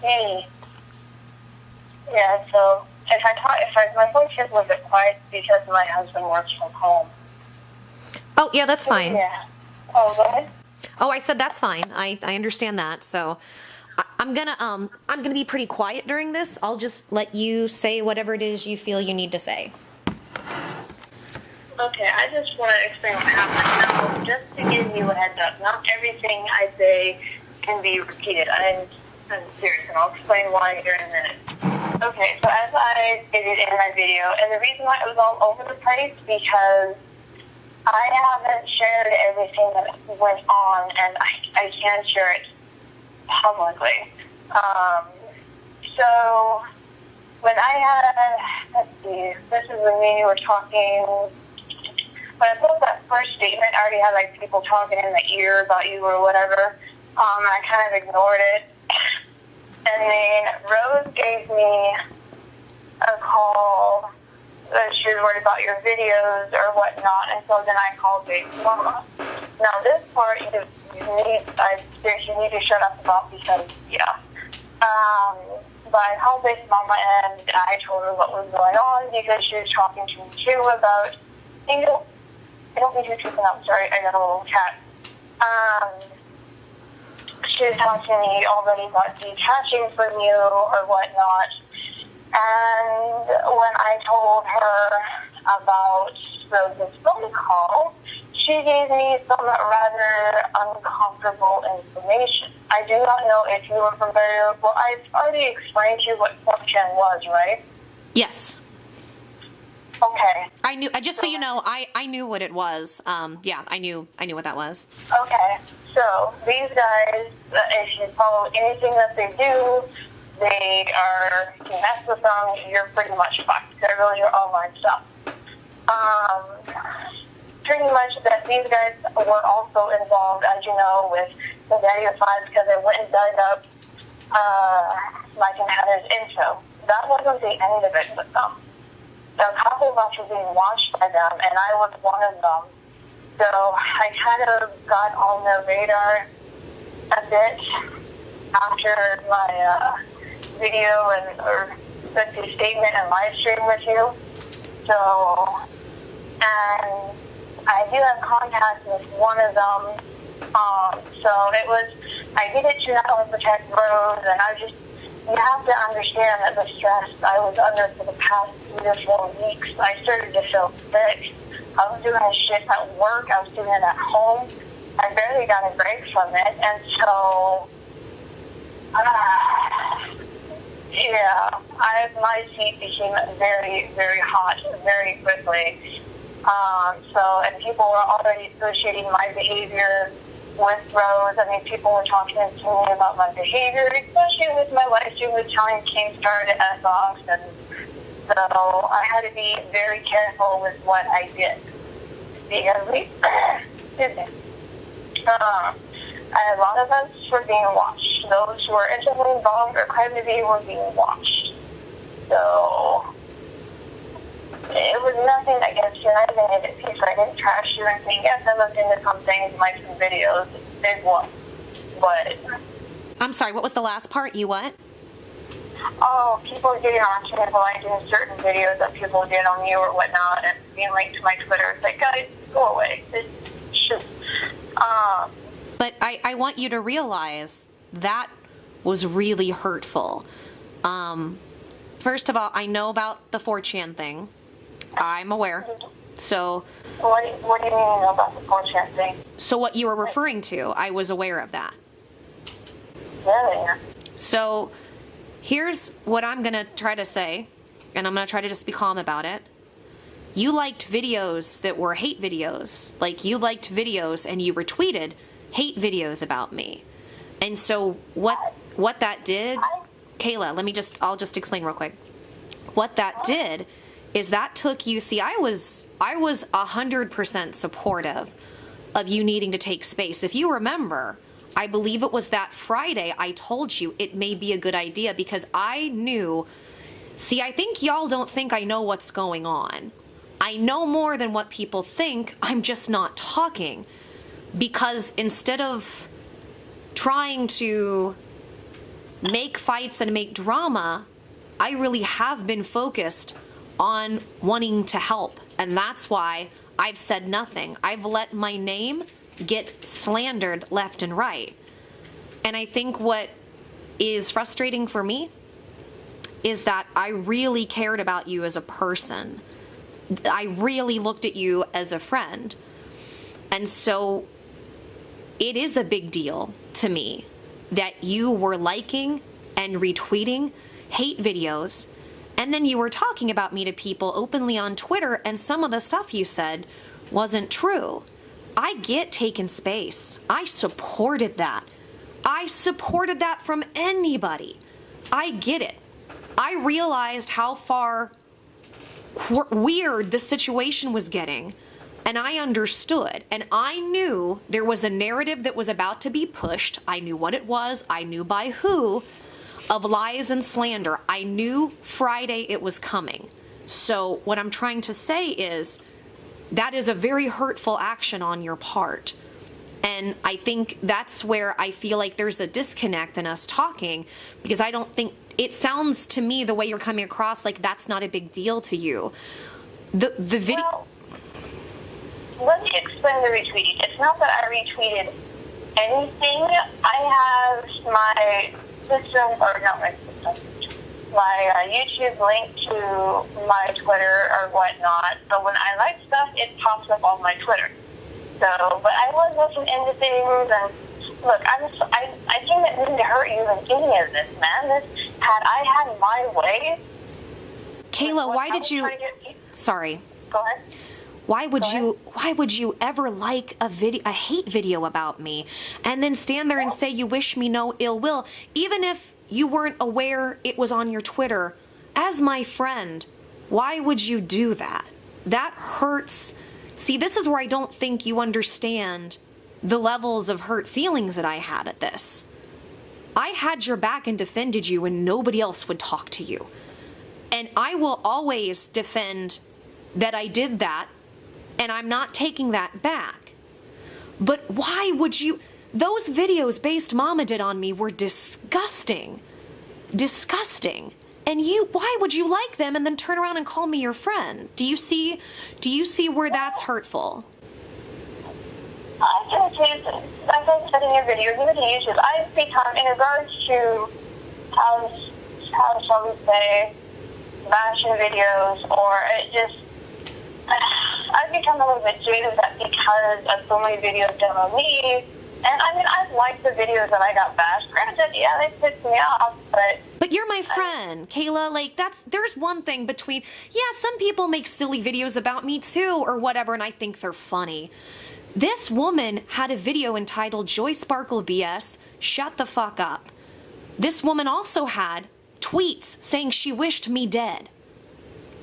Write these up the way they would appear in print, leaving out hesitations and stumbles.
Hey. Yeah, so if my voice is a little bit quiet because my husband works from home. Oh, yeah, that's fine. Yeah. Oh, go ahead. Oh, I said that's fine. I understand that. So I'm gonna be pretty quiet during this. I'll just let you say whatever it is you feel you need to say. Okay, I just want to explain what happened. Now, just to give you a heads up, not everything I say can be repeated. I'm serious, and I'll explain why here in a minute. Okay, so as I stated in my video, and the reason why it was all over the place, because I haven't shared everything that went on, and I can share it publicly. So, when I had, let's see, this is when me and you were talking. When I put that first statement, I already had like people talking in the ear about you or whatever. I kind of ignored it. And then Rose gave me a call that she was worried about your videos or whatnot, and so then I called Big Mama. Now this part I seriously need to shut up about because, yeah. But I called Big Mama and I told her what was going on because she was talking to me too about, I don't think you're tripping up. Sorry, I got a little cat. She was talking to me already about detaching from you or whatnot. And when I told her about Rose's phone call, she gave me some rather uncomfortable information. I do not know if you were familiar. Well, I've already explained to you what 4chan was, right? Yes. Okay. I knew. Just so you know, I knew what it was. Yeah, I knew what that was. Okay. So these guys, if you follow anything that they do, they are, if you mess with them, you're pretty much fucked. There goes your online stuff. Pretty much that these guys were also involved, as you know, with the Daddy of Five because they went and dug up Mike and Heather's info. That wasn't the end of it with them. A couple of us were being watched by them, and I was one of them. So I kind of got on their radar a bit after my video or the statement and live stream with you. So, and I do have contact with one of them. So it was, I did it to not only protect Rose, and you have to understand that the stress I was under for the past 3 to 4 weeks, I started to feel sick. I was doing this shit at work, I was doing it at home. I barely got a break from it, and so, my seat became very, very hot very quickly. And people were already associating my behavior with Rose. I mean, people were talking to me about my behavior, especially with my life. She was telling Kingstar to F off, and so I had to be very careful with what I did. Because a lot of us were being watched. Those who were intimately involved or claimed to be were being watched. So it was nothing against you. I didn't hit it peace. I didn't trash you or anything. Yes, I looked into some things, like some videos. Big one. But I'm sorry, what was the last part? You what? Oh, people getting on to me for liking certain videos that people did on you or whatnot, and being linked to my Twitter. It's like, guys, go away. It's just, But I want you to realize that was really hurtful. First of all, I know about the 4chan thing. I'm aware. So what do you mean you know about the 4chan thing? So what you were referring to, I was aware of that. Really? So here's what I'm going to try to say, and I'm going to try to just be calm about it. You liked videos that were hate videos. Like, you liked videos and you retweeted hate videos about me. And so what that did, Kayla, I'll just explain real quick. What that did is that took you, see, I was 100% supportive of you needing to take space. If you remember, I believe it was that Friday I told you it may be a good idea because I knew, see, I think y'all don't think I know what's going on. I know more than what people think, I'm just not talking. Because instead of trying to make fights and make drama, I really have been focused on wanting to help. And that's why I've said nothing. I've let my name get slandered left and right. And I think what is frustrating for me is that I really cared about you as a person. I really looked at you as a friend. And so it is a big deal to me that you were liking and retweeting hate videos, and then you were talking about me to people openly on Twitter, and some of the stuff you said wasn't true. I get taking space. I supported that. I supported that from anybody. I get it. I realized how far weird the situation was getting, and I understood, and I knew there was a narrative that was about to be pushed. I knew what it was. I knew by who, of lies and slander. I knew Friday it was coming. So what I'm trying to say is that is a very hurtful action on your part. And I think that's where I feel like there's a disconnect in us talking, because I don't think, it sounds to me the way you're coming across like that's not a big deal to you. The video... Well, let me explain the retweeting. It's not that I retweeted anything. I have my system, or not my system, my YouTube link to my Twitter or whatnot. So when I like stuff, it pops up on my Twitter. So, but I was looking into things, and look, I didn't mean to hurt you in any of this, man. Had I had my way... Kayla, why did you... Sorry. Go ahead. Why would you ever like a hate video about me and then stand there and say you wish me no ill will, even if you weren't aware it was on your Twitter? As my friend, why would you do that? That hurts. See, this is where I don't think you understand the levels of hurt feelings that I had at this. I had your back and defended you when nobody else would talk to you. And I will always defend that I did that, and I'm not taking that back. But why would you... Those videos Based Mama did on me were disgusting. Disgusting. And why would you like them and then turn around and call me your friend? Do you see where that's hurtful? I can say, as I said in your video, even to YouTube, I've become, in regards to how shall we say, bashing videos, or it just, I've become a little bit jaded that because of so many videos done on me. And I mean, I've liked the videos that I got bashed. Granted, yeah, they pissed me off, but you're my friend, Kayla. Like, there's one thing between, yeah, some people make silly videos about me too, or whatever, and I think they're funny. This woman had a video entitled JoySparkle BS, shut the fuck up. This woman also had tweets saying she wished me dead.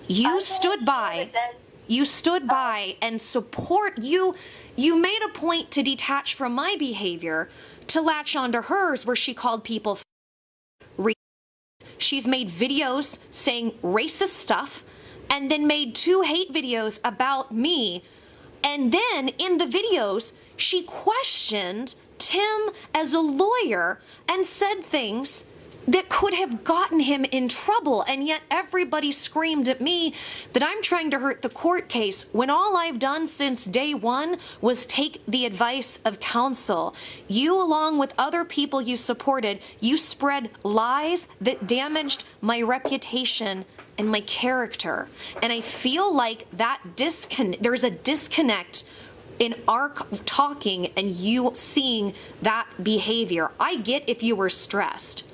You stood by and support you. You made a point to detach from my behavior to latch onto hers, where she called people racist. She's made videos saying racist stuff, and then made 2 hate videos about me. And then in the videos, she questioned Tim as a lawyer and said things that could have gotten him in trouble, and yet everybody screamed at me that I'm trying to hurt the court case, when all I've done since day one was take the advice of counsel. You, along with other people you supported, you spread lies that damaged my reputation and my character. And I feel like that there's a disconnect in our talking and you seeing that behavior. I get if you were stressed.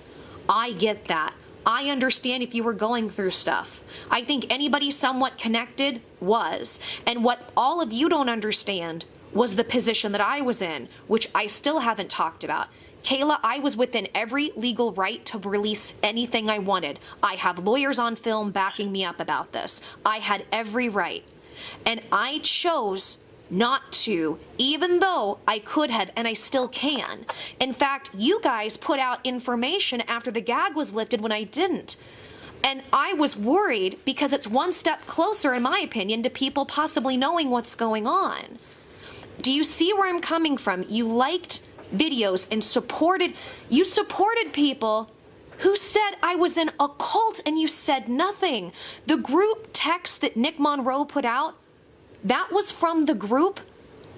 I get that. I understand if you were going through stuff. I think anybody somewhat connected was. And what all of you don't understand was the position that I was in, which I still haven't talked about. Kayla, I was within every legal right to release anything I wanted. I have lawyers on film backing me up about this. I had every right. And I chose not to, even though I could have, and I still can. In fact, you guys put out information after the gag was lifted when I didn't. And I was worried because it's one step closer, in my opinion, to people possibly knowing what's going on. Do you see where I'm coming from? You liked videos and supported people who said I was in a cult and you said nothing. The group text that Nick Monroe put out, that was from the group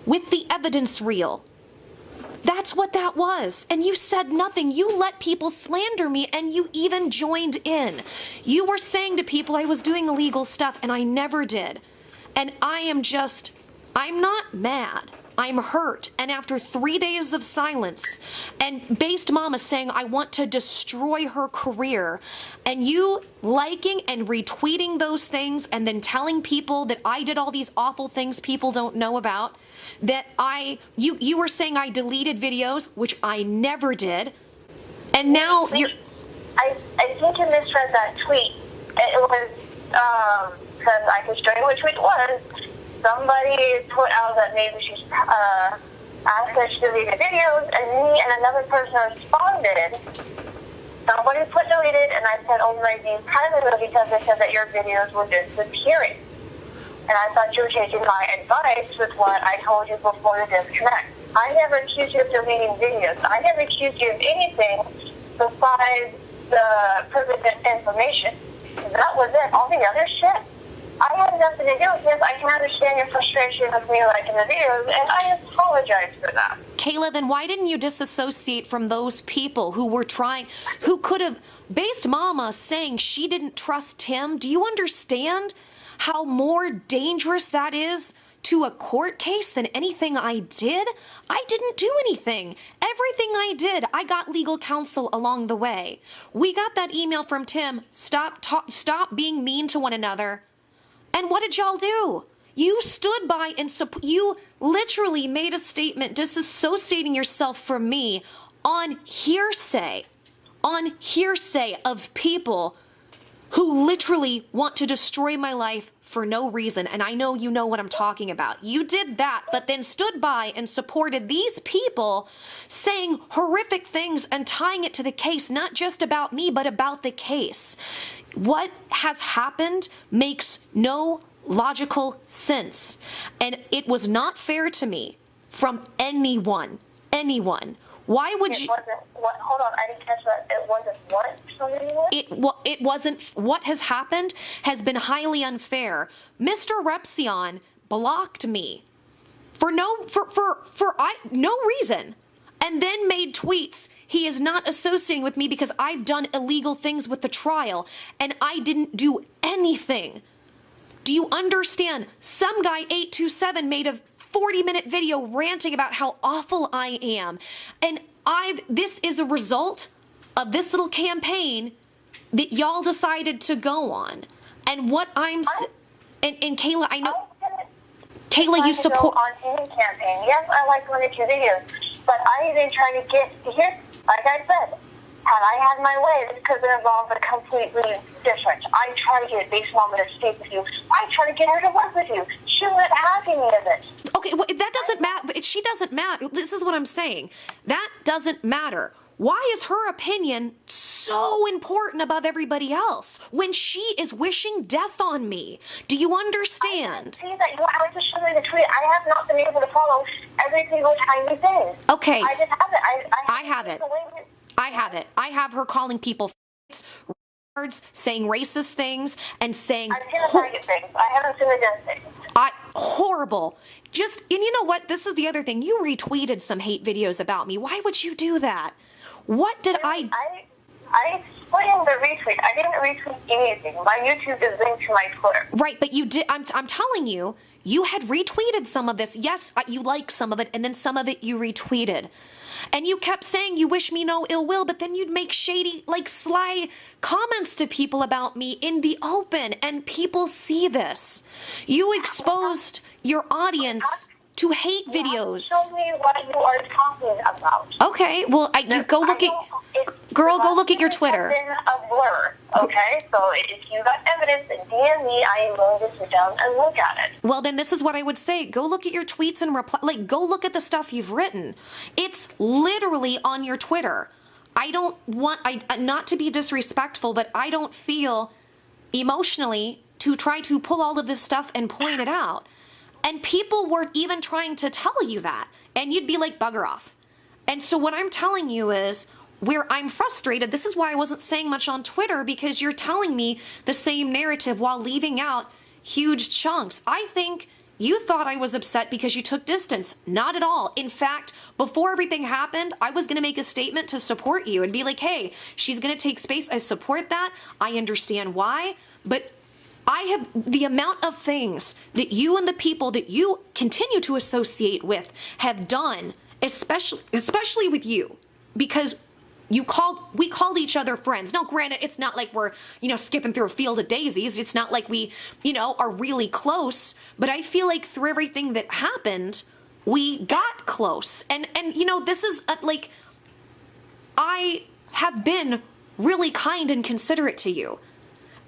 with the evidence reel. That's what that was. And you said nothing. You let people slander me and you even joined in. You were saying to people I was doing illegal stuff and I never did. And I'm not mad. I'm hurt. And after 3 days of silence and Based Mama saying I want to destroy her career, and you liking and retweeting those things and then telling people that I did all these awful things people don't know about, that you were saying I deleted videos, which I never did. And now you're... I think you misread that tweet. It was, because I can show you what tweet it was. Somebody put out that maybe she's asked us to delete the videos, and me and another person responded. Somebody put deleted, and I said, oh, right, these privately because they said that your videos were disappearing. And I thought you were taking my advice with what I told you before the disconnect. I never accused you of deleting videos. I never accused you of anything besides the privileged information. That was it. All the other shit, I had nothing to do with this. I can understand your frustration with me liking the videos, and I apologize for that. Kayla, then why didn't you disassociate from those people who were trying, who could have, Based Mama saying she didn't trust Tim? Do you understand how more dangerous that is to a court case than anything I did? I didn't do anything. Everything I did, I got legal counsel along the way. We got that email from Tim, stop being mean to one another. And what did y'all do? You stood by and you literally made a statement disassociating yourself from me on hearsay of people who literally want to destroy my life for no reason. And I know you know what I'm talking about. You did that, but then stood by and supported these people saying horrific things and tying it to the case, not just about me, but about the case. What has happened makes no logical sense. And it was not fair to me from anyone. Why would you... Hold on, I didn't catch that. It wasn't what from anyone? It wasn't. What has happened has been highly unfair. Mr. Repsion blocked me for no reason, and then made tweets. He is not associating with me because I've done illegal things with the trial, and I didn't do anything. Do you understand? Some guy 827 made a 40-minute video ranting about how awful I am. And this is a result of this little campaign that y'all decided to go on. And what and Kayla, I know, Kayla, you support... on any campaign. Yes, I like one or two videos, but I didn't try to get here. Like I said, had I had my way, this could have involved a completely different. I try to get Based Mama to speak with you. I try to get her to work with you. She wouldn't have any of it. Okay, well, that doesn't matter. She doesn't matter. This is what I'm saying. That doesn't matter. Why is her opinion so important above everybody else when she is wishing death on me? Do you understand? I see that. You have to show me the tweet. I have not been able to follow every single tiny thing. Okay. I just have it. I have it. I have it. I have her calling people words, saying racist things, and saying... I've seen the target things. I haven't seen the death things. Horrible. And you know what? This is the other thing. You retweeted some hate videos about me. Why would you do that? What did I put in the retweet. I didn't retweet anything. My YouTube is linked to my Twitter. Right, but you did. I'm telling you, you had retweeted some of this. Yes, you liked some of it, and then some of it you retweeted. And you kept saying you wish me no ill will, but then you'd make shady, sly comments to people about me in the open, and people see this. You exposed your audience to hate videos. Show me what you are talking about. Okay, well, go look at your Twitter. It's been a blur, okay? So if you got evidence, then DM me. I am willing to sit down and look at it. Well, then this is what I would say. Go look at your tweets and reply. Go look at the stuff you've written. It's literally on your Twitter. I don't want, not to be disrespectful, but I don't feel emotionally to try to pull all of this stuff and point it out. And people were even trying to tell you that. And you'd be like, bugger off. And so what I'm telling you is, where I'm frustrated. This is why I wasn't saying much on Twitter, because you're telling me the same narrative while leaving out huge chunks. I think you thought I was upset because you took distance. Not at all. In fact, before everything happened, I was going to make a statement to support you and be like, hey, she's going to take space. I support that. I understand why. But I have the amount of things that you and the people that you continue to associate with have done, especially with you, because we called each other friends. Now, granted, it's not like we're, skipping through a field of daisies. It's not like we, are really close. But I feel like through everything that happened, we got close. And this is like, I have been really kind and considerate to you.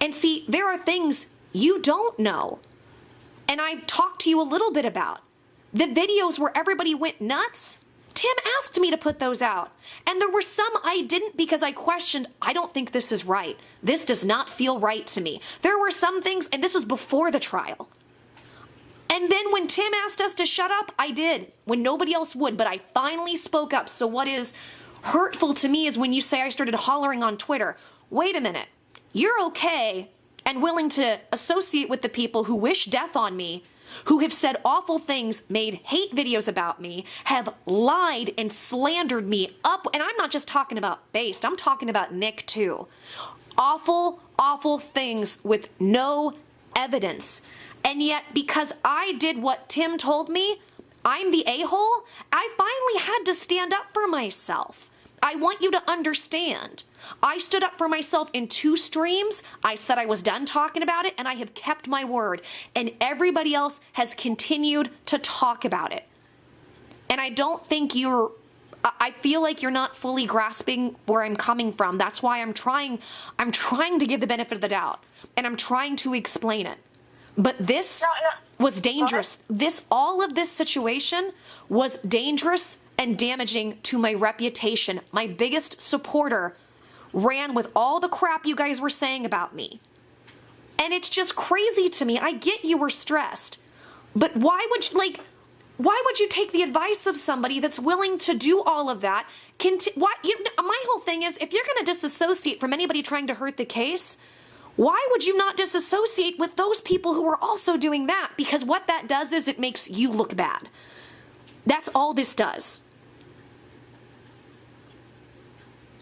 And see, there are things you don't know. And I've talked to you a little bit about. The videos where everybody went nuts, Tim asked me to put those out. And there were some I didn't, because I questioned, I don't think this is right. This does not feel right to me. There were some things, and this was before the trial. And then when Tim asked us to shut up, I did, when nobody else would, but I finally spoke up. So what is hurtful to me is when you say I started hollering on Twitter. Wait a minute. You're okay and willing to associate with the people who wish death on me, who have said awful things, made hate videos about me, have lied and slandered me up. And I'm not just talking about Based. I'm talking about Nick too. Awful, awful things with no evidence. And yet, because I did what Tim told me, I'm the a-hole, I finally had to stand up for myself. I want you to understand. I stood up for myself in 2 streams. I said I was done talking about it, and I have kept my word. And everybody else has continued to talk about it. And I don't think I feel like you're not fully grasping where I'm coming from. That's why I'm trying to give the benefit of the doubt. And I'm trying to explain it. But this was dangerous. All of this situation was dangerous and damaging to my reputation. My biggest supporter ran with all the crap you guys were saying about me. And it's just crazy to me. I get you were stressed. But why would you take the advice of somebody that's willing to do all of that? My whole thing is, if you're going to disassociate from anybody trying to hurt the case, why would you not disassociate with those people who are also doing that? Because what that does is it makes you look bad. That's all this does.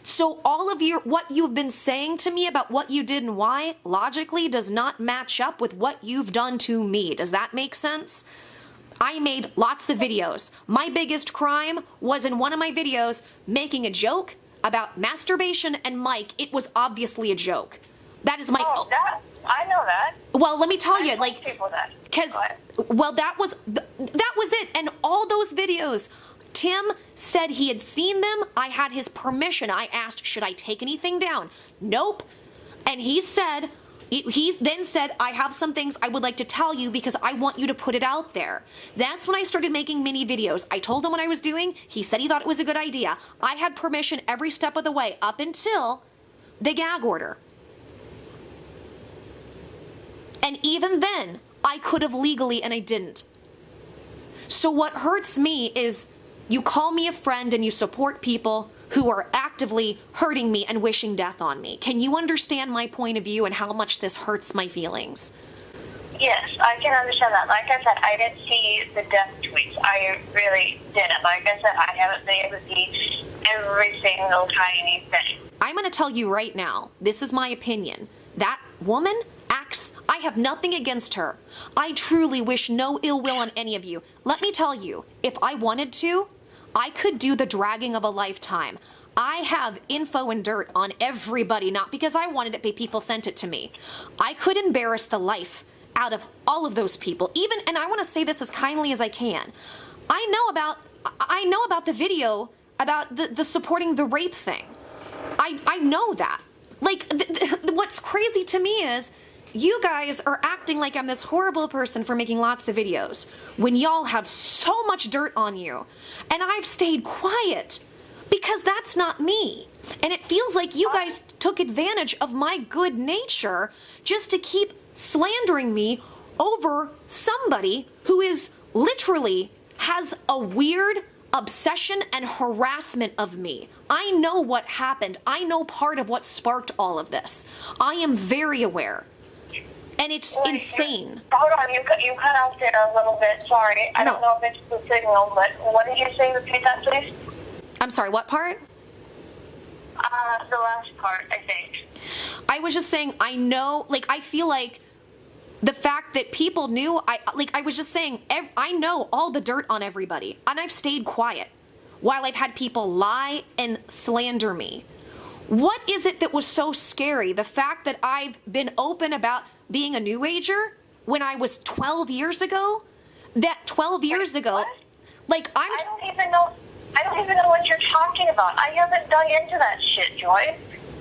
So all of what you've been saying to me about what you did and why, logically does not match up with what you've done to me. Does that make sense? I made lots of videos. My biggest crime was in one of my videos making a joke about masturbation and Mike. It was obviously a joke. That is my... Oh, I know that. Well, let me tell you, like... people that. Because, well, that was it. And all those videos... Tim said he had seen them. I had his permission. I asked, should I take anything down? Nope. And he then said, I have some things I would like to tell you because I want you to put it out there. That's when I started making mini videos. I told him what I was doing. He said he thought it was a good idea. I had permission every step of the way up until the gag order. And even then, I could have legally, and I didn't. So what hurts me is... you call me a friend and you support people who are actively hurting me and wishing death on me. Can you understand my point of view and how much this hurts my feelings? Yes, I can understand that. Like I said, I didn't see the death tweets. I really didn't. Like I said, I haven't been able to see every single tiny thing. I'm going to tell you right now, this is my opinion. That woman acts... I have nothing against her. I truly wish no ill will on any of you. Let me tell you, if I wanted to, I could do the dragging of a lifetime. I have info and dirt on everybody, not because I wanted it, but people sent it to me. I could embarrass the life out of all of those people. Even, and I want to say this as kindly as I can. I know about the video about the supporting the rape thing. I know that. Like, what's crazy to me is you guys are acting like I'm this horrible person for making lots of videos when y'all have so much dirt on you. And I've stayed quiet because that's not me. And it feels like you guys took advantage of my good nature just to keep slandering me over somebody who is literally has a weird obsession and harassment of me. I know what happened. I know part of what sparked all of this. I am very aware. And it's insane. Hold on, you cut off there a little bit. Sorry. I don't know if it's the signal, but what did you say? Repeat that, please. I'm sorry, what part? The last part, I think. I was just saying, I know, like, I feel like the fact that people knew, I was just saying, I know all the dirt on everybody, and I've stayed quiet while I've had people lie and slander me. What is it that was so scary? The fact that I've been open about being a New Ager when I was 12 years ago? That 12 years ago, what? like, I don't even know what you're talking about. I haven't dug into that shit, Joy.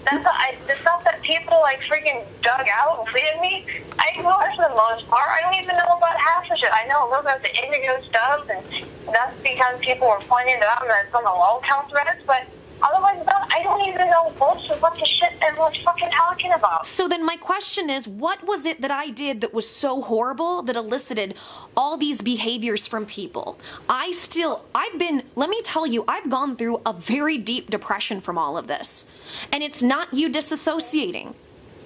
The stuff that people like freaking dug out and tweeted me, I ignore for the most part. I don't even know about half the shit. I know a little bit of the indigo stuff, and that's because people were pointing it out and it's on the low count threads, but otherwise, I don't even know most of what the shit everyone's fucking talking about. So then my question is, what was it that I did that was so horrible that elicited all these behaviors from people? Let me tell you, I've gone through a very deep depression from all of this. And it's not you disassociating.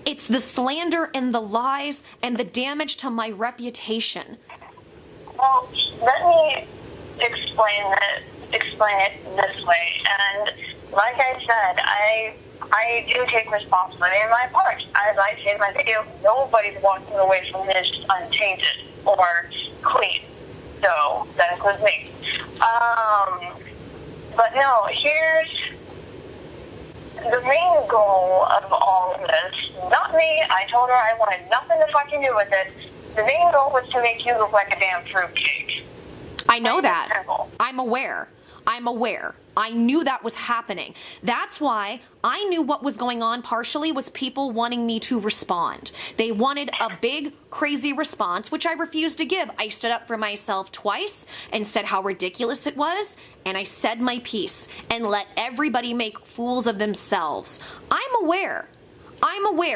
It's the slander and the lies and the damage to my reputation. Well, let me explain it this way. And like I said, I do take responsibility in my part. As I say in my video, nobody's walking away from this untainted or clean. So that includes me. But no, here's the main goal of all of this. Not me. I told her I wanted nothing to fucking do with it. The main goal was to make you look like a damn fruitcake. I know that. I'm aware. I knew that was happening. That's why I knew what was going on partially was people wanting me to respond. They wanted a big, crazy response, which I refused to give. I stood up for myself twice and said how ridiculous it was, and I said my piece and let everybody make fools of themselves. I'm aware.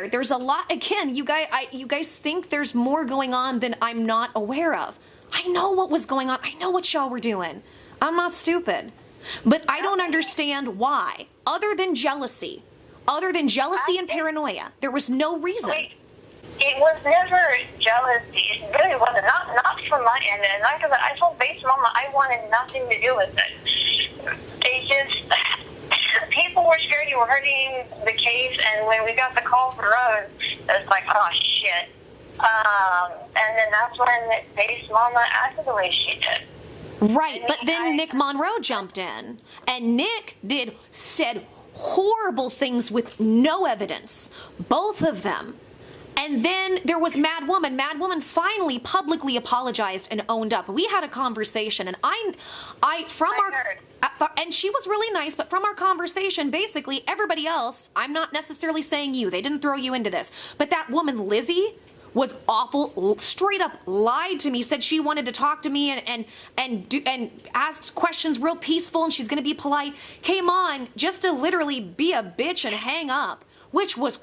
There's a lot. Again, you guys think there's more going on than I'm not aware of. I know what was going on. I know what y'all were doing. I'm not stupid. But I don't understand why. Other than jealousy and paranoia. There was no reason. It was never jealousy. It really wasn't. Not from my end. And like I said, I told Base Mama I wanted nothing to do with it. They just... People were scared you were hurting the case, and when we got the call for Rose, it was like, oh, shit. And then that's when Base Mama acted the way she did. Right, but then Nick Monroe jumped in, and Nick said horrible things with no evidence, both of them. And then there was Mad Woman. Mad Woman finally publicly apologized and owned up. We had a conversation, and and she was really nice, but from our conversation, basically everybody else, I'm not necessarily saying you, they didn't throw you into this, but that woman Lizzie was awful, straight up lied to me, said she wanted to talk to me and ask questions real peaceful, and she's going to be polite, came on just to literally be a bitch and hang up, which was,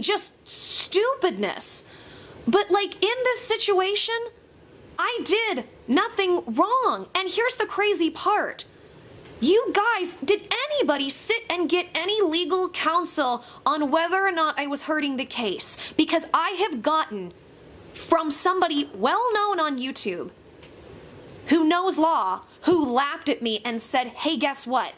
just stupidness. But like in this situation, I did nothing wrong. And here's the crazy part. You guys, did anybody sit and get any legal counsel on whether or not I was hurting the case? Because I have gotten from somebody well known on YouTube who knows law, who laughed at me and said, hey, guess what?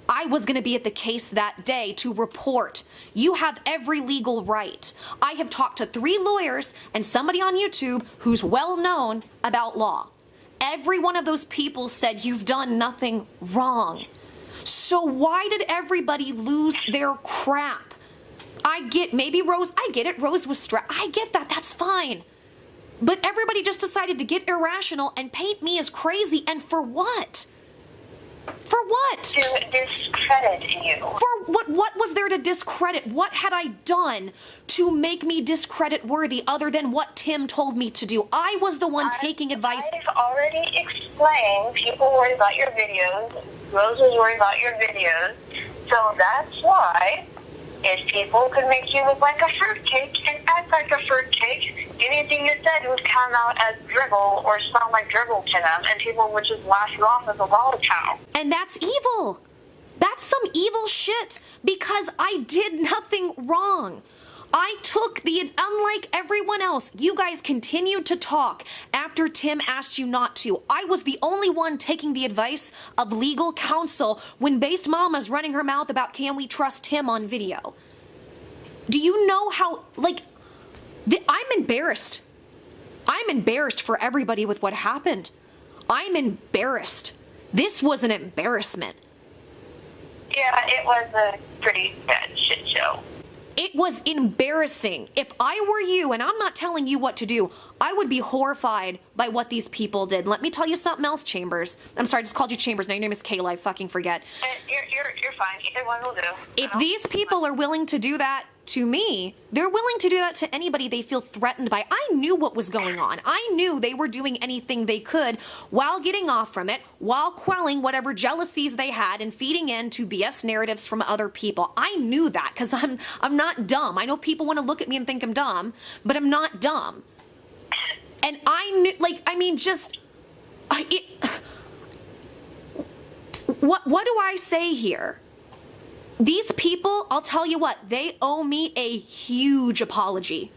I was going to be at the case that day to report. You have every legal right. I have talked to 3 lawyers and somebody on YouTube who's well known about law. Every one of those people said you've done nothing wrong. So why did everybody lose their crap? I get it. Rose was stressed. I get that. That's fine. But everybody just decided to get irrational and paint me as crazy. And for what? For what? To discredit you. For what? What was there to discredit? What had I done to make me discredit worthy other than what Tim told me to do? I was the one taking advice. I've already explained. People worry about your videos. Rose was worried about your videos. So that's why, if people could make you look like a fruitcake and act like a fruitcake, anything you said would come out as dribble or sound like dribble to them, and people would just laugh you off as a lollipop. And that's evil. That's some evil shit, because I did nothing wrong. I took unlike everyone else, you guys continued to talk after Tim asked you not to. I was the only one taking the advice of legal counsel when Based Mama's running her mouth about can we trust him on video. Do you know how, like, I'm embarrassed. I'm embarrassed for everybody with what happened. I'm embarrassed. This was an embarrassment. Yeah, it was a pretty bad shit show. It was embarrassing. If I were you, and I'm not telling you what to do, I would be horrified by what these people did. Let me tell you something else, Chambers. I'm sorry, I just called you Chambers. Now your name is Kayla. I fucking forget. You're fine. Either one will do. If these people are willing to do that to me, they're willing to do that to anybody they feel threatened by. I knew what was going on. I knew they were doing anything they could while getting off from it, while quelling whatever jealousies they had and feeding into BS narratives from other people. I knew that because I'm not dumb. I know people want to look at me and think I'm dumb, but I'm not dumb. And I knew, like, I mean, just, what do I say here? These people, I'll tell you what, they owe me a huge apology.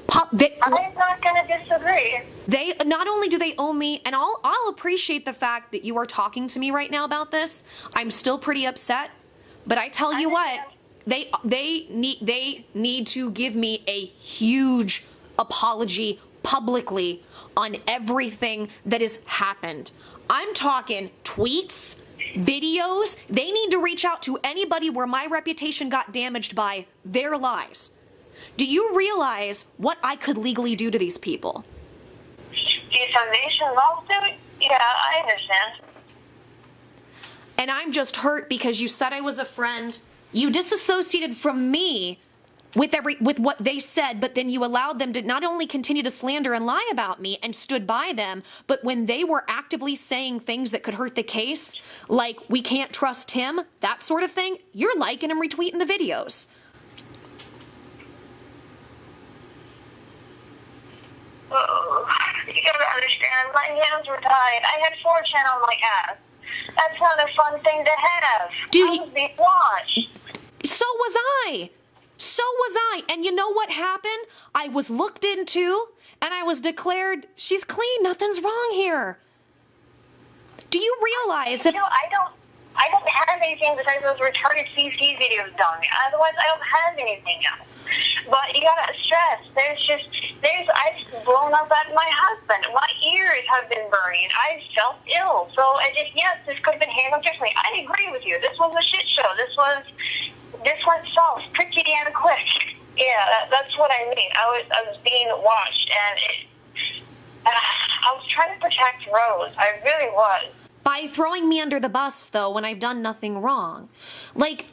I'm not going to disagree. They, not only do they owe me, and I'll appreciate the fact that you are talking to me right now about this. I'm still pretty upset, but I tell you what, they need to give me a huge apology publicly on everything that has happened. I'm talking tweets, videos. They need to reach out to anybody where my reputation got damaged by their lies. Do you realize what I could legally do to these people? Defamation lawsuit? Yeah, I understand. And I'm just hurt because you said I was a friend. You disassociated from me with what they said, but then you allowed them to not only continue to slander and lie about me and stood by them, but when they were actively saying things that could hurt the case, like we can't trust him, that sort of thing, you're liking and retweeting the videos. Oh, you gotta understand, my hands were tied. I had 4chan on my ass. That's not a fun thing to have. I was being watched. So was I. So was I. And you know what happened? I was looked into and I was declared, she's clean, nothing's wrong here. Do you realize that... I don't have anything besides those retarded CC videos done. Otherwise, I don't have anything else. But you gotta stress, I've blown up at my husband. My ears have been burning. I felt ill. So yes, this could have been handled differently. I agree with you. This was a shit show. This went south pretty damn quick. Yeah, that's what I mean. I was being watched, and I was trying to protect Rose. I really was. By throwing me under the bus, though, when I've done nothing wrong. Like,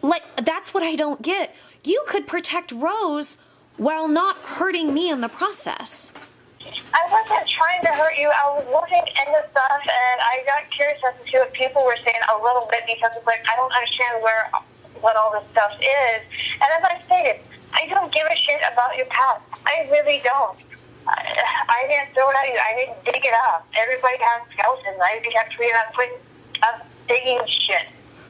that's what I don't get. You could protect Rose while not hurting me in the process. I wasn't trying to hurt you. I was looking into stuff, and I got curious as to what people were saying a little bit, because it's like, I don't understand what all this stuff is. And as I stated, I don't give a shit about your past. I really don't. I didn't throw it at you. I didn't dig it up. Everybody has skeletons. I just have to read up quick digging shit.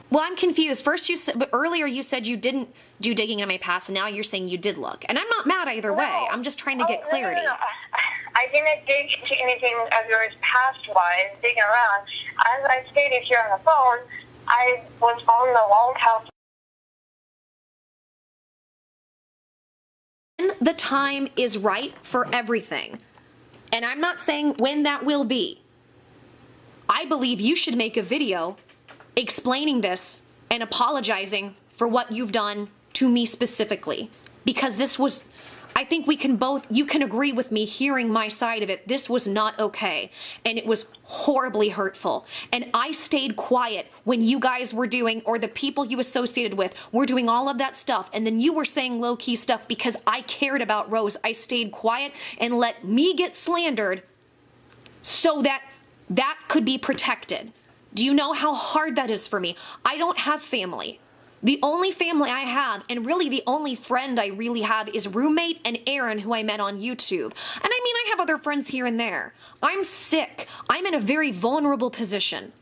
Well, I'm confused. First, earlier you said you didn't do digging in my past, and now you're saying you did look. And I'm not mad either way. I'm just trying to get clarity. No. I didn't dig into anything of yours past-wise, digging around. As I stated here on the phone, I was following the long house. The time is right for everything. And I'm not saying when that will be. I believe you should make a video explaining this and apologizing for what you've done to me specifically. Because this was, I think you can agree with me hearing my side of it. This was not okay. And it was horribly hurtful. And I stayed quiet when you guys were doing, or the people you associated with were doing all of that stuff. And then you were saying low-key stuff because I cared about Rose. I stayed quiet and let me get slandered so that could be protected. Do you know how hard that is for me? I don't have family. The only family I have, and really the only friend I really have, is roommate and Aaron, who I met on YouTube. And I mean, I have other friends here and there. I'm sick. I'm in a very vulnerable position.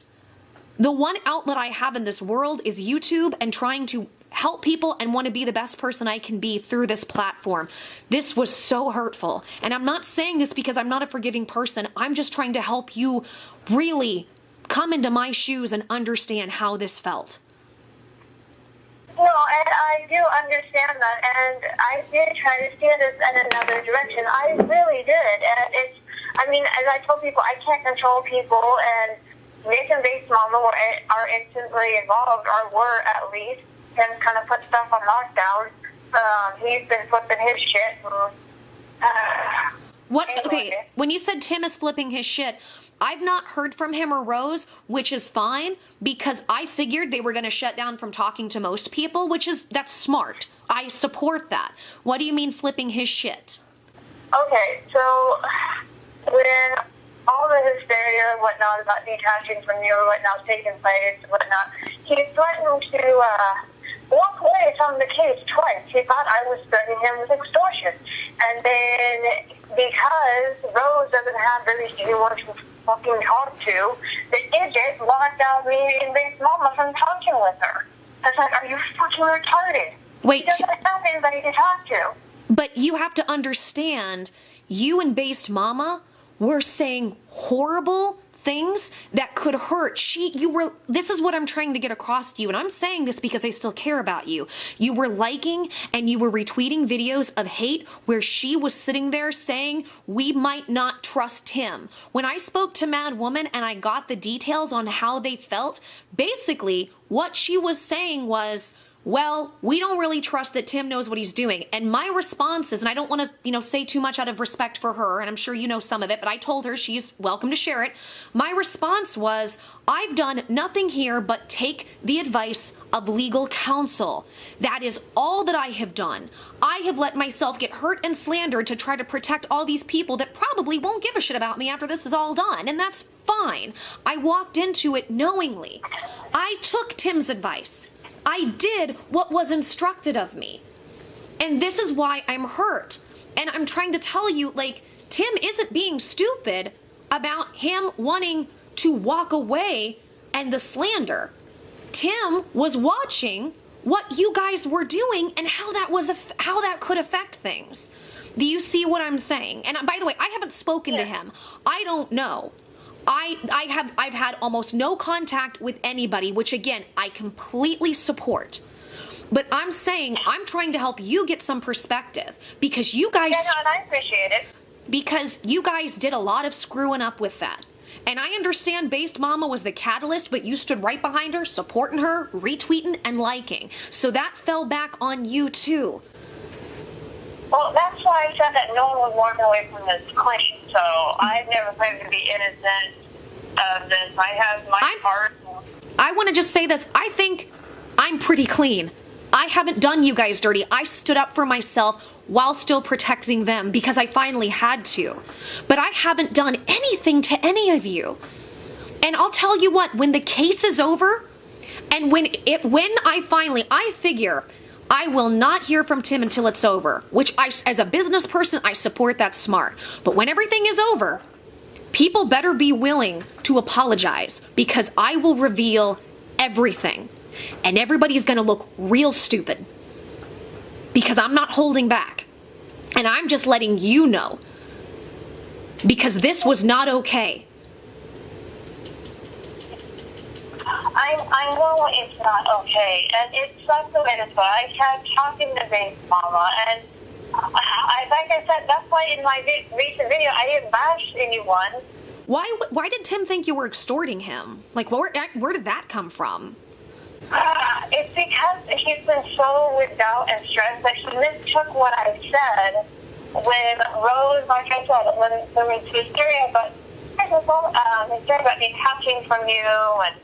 The one outlet I have in this world is YouTube and trying to help people and want to be the best person I can be through this platform. This was so hurtful. And I'm not saying this because I'm not a forgiving person. I'm just trying to help you really come into my shoes and understand how this felt. No, and I do understand that, and I did try to steer this in another direction. I really did, and it's, I mean, as I told people, I can't control people, and Nick and Base Mama are instantly involved, or were at least. Tim kind of put stuff on lockdown. He's been flipping his shit. What? Anyway. Okay, when you said Tim is flipping his shit, I've not heard from him or Rose, which is fine, because I figured they were going to shut down from talking to most people, that's smart. I support that. What do you mean flipping his shit? Okay, so when all the hysteria and whatnot about detaching from you and whatnot taking place and whatnot, he threatened to walk away from the case twice. He thought I was threatening him with extortion. And then because Rose doesn't have really anyone to fucking talk to, the idiot locked out me and Base Mama from talking with her. I was like, are you fucking retarded? Wait. He doesn't have anybody to talk to. But you have to understand, you and Based Mama were saying horrible things that could hurt. This is what I'm trying to get across to you, and I'm saying this because I still care about you. You were liking and you were retweeting videos of hate where she was sitting there saying, we might not trust him. When I spoke to Mad Woman and I got the details on how they felt, basically what she was saying was, well, we don't really trust that Tim knows what he's doing. And my response is, and I don't want to, say too much out of respect for her, and I'm sure you know some of it, but I told her she's welcome to share it. My response was, I've done nothing here but take the advice of legal counsel. That is all that I have done. I have let myself get hurt and slandered to try to protect all these people that probably won't give a shit about me after this is all done, and that's fine. I walked into it knowingly. I took Tim's advice. I did what was instructed of me. And this is why I'm hurt. And I'm trying to tell you, Tim isn't being stupid about him wanting to walk away and the slander. Tim was watching what you guys were doing and how that could affect things. Do you see what I'm saying? And by the way, I haven't spoken to him. I don't know. I've had almost no contact with anybody, which again, I completely support. But I'm saying, I'm trying to help you get some perspective because you guys... Yeah, no, and I appreciate it. Because you guys did a lot of screwing up with that. And I understand Based Mama was the catalyst, but you stood right behind her, supporting her, retweeting, and liking. So that fell back on you too. Well, that's why I said that no one was walking away from this claim. So I've never claimed to be innocent of this. I have my heart. I want to just say this. I think I'm pretty clean. I haven't done you guys dirty. I stood up for myself while still protecting them because I finally had to. But I haven't done anything to any of you. And I'll tell you what, when the case is over, and when I figure I will not hear from Tim until it's over, which as a business person, I support that smart. But when everything is over, people better be willing to apologize because I will reveal everything. And everybody's going to look real stupid because I'm not holding back. And I'm just letting you know because this was not okay. I know it's not okay, and it sucks the way this was. I kept talking to Base Mama, and like I said, that's why in my recent video I didn't bash anyone. Why did Tim think you were extorting him? Where did that come from? It's because he's been so with doubt and stress that he mistook what I said when Rose, like I said, when there was hysteria about detaching from you, and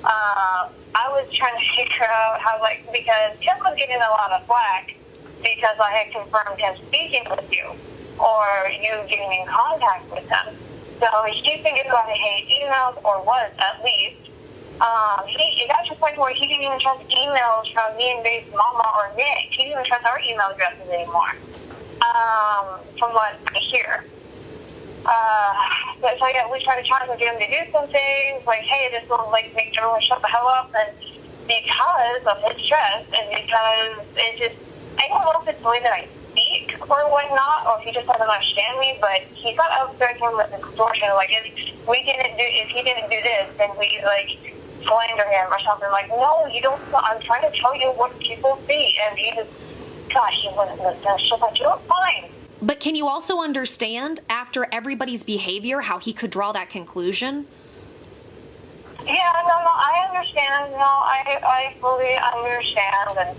I was trying to figure out how, because Tim was getting a lot of flack because I had confirmed him speaking with you or you getting in contact with him. So he thinking about hate emails, or was at least. It got to the point where he didn't even trust emails from me and Dave's mama or Nick. He didn't even trust our email addresses anymore, from what I hear. But so yeah, we try to challenge him, get him to do some things, like, hey, this will like make everyone shut the hell up, and because of his stress, and because it just, I don't know if it's the way that I speak or whatnot, or if he just doesn't understand me, but he got upset with extortion, like, if he didn't do this, then we, like, slander him or something. Like, no, you don't, I'm trying to tell you what people see, and he just, gosh, he wouldn't listen. She's like, you're fine. But can you also understand, after everybody's behavior, how he could draw that conclusion? Yeah, no, I understand. No, I fully understand. And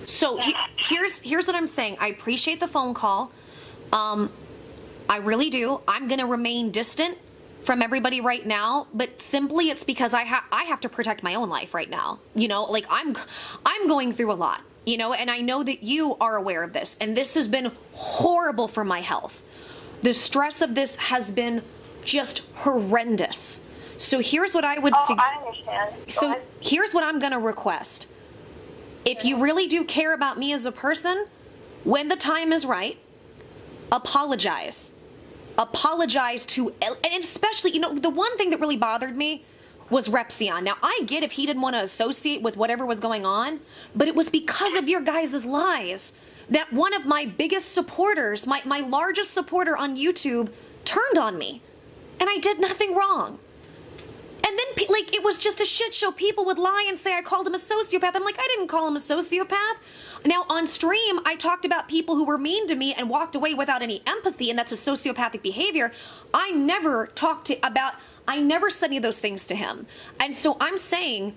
so here's what I'm saying. I appreciate the phone call. I really do. I'm going to remain distant from everybody right now, but simply it's because I have to protect my own life right now. You know, like I'm going through a lot, you know, and I know that you are aware of this, and this has been horrible for my health. The stress of this has been just horrendous. So here's what I would say. I understand. So here's what I'm going to request. If you really do care about me as a person, when the time is right, apologize. Apologize to, and especially, you know, the one thing that really bothered me was Repsion. Now, I get if he didn't want to associate with whatever was going on, but it was because of your guys' lies that one of my biggest supporters, my largest supporter on YouTube, turned on me. And I did nothing wrong. And then, like, it was just a shit show. People would lie and say I called him a sociopath. I'm like, I didn't call him a sociopath. Now, on stream, I talked about people who were mean to me and walked away without any empathy, and that's a sociopathic behavior. I never I never said any of those things to him. And so I'm saying,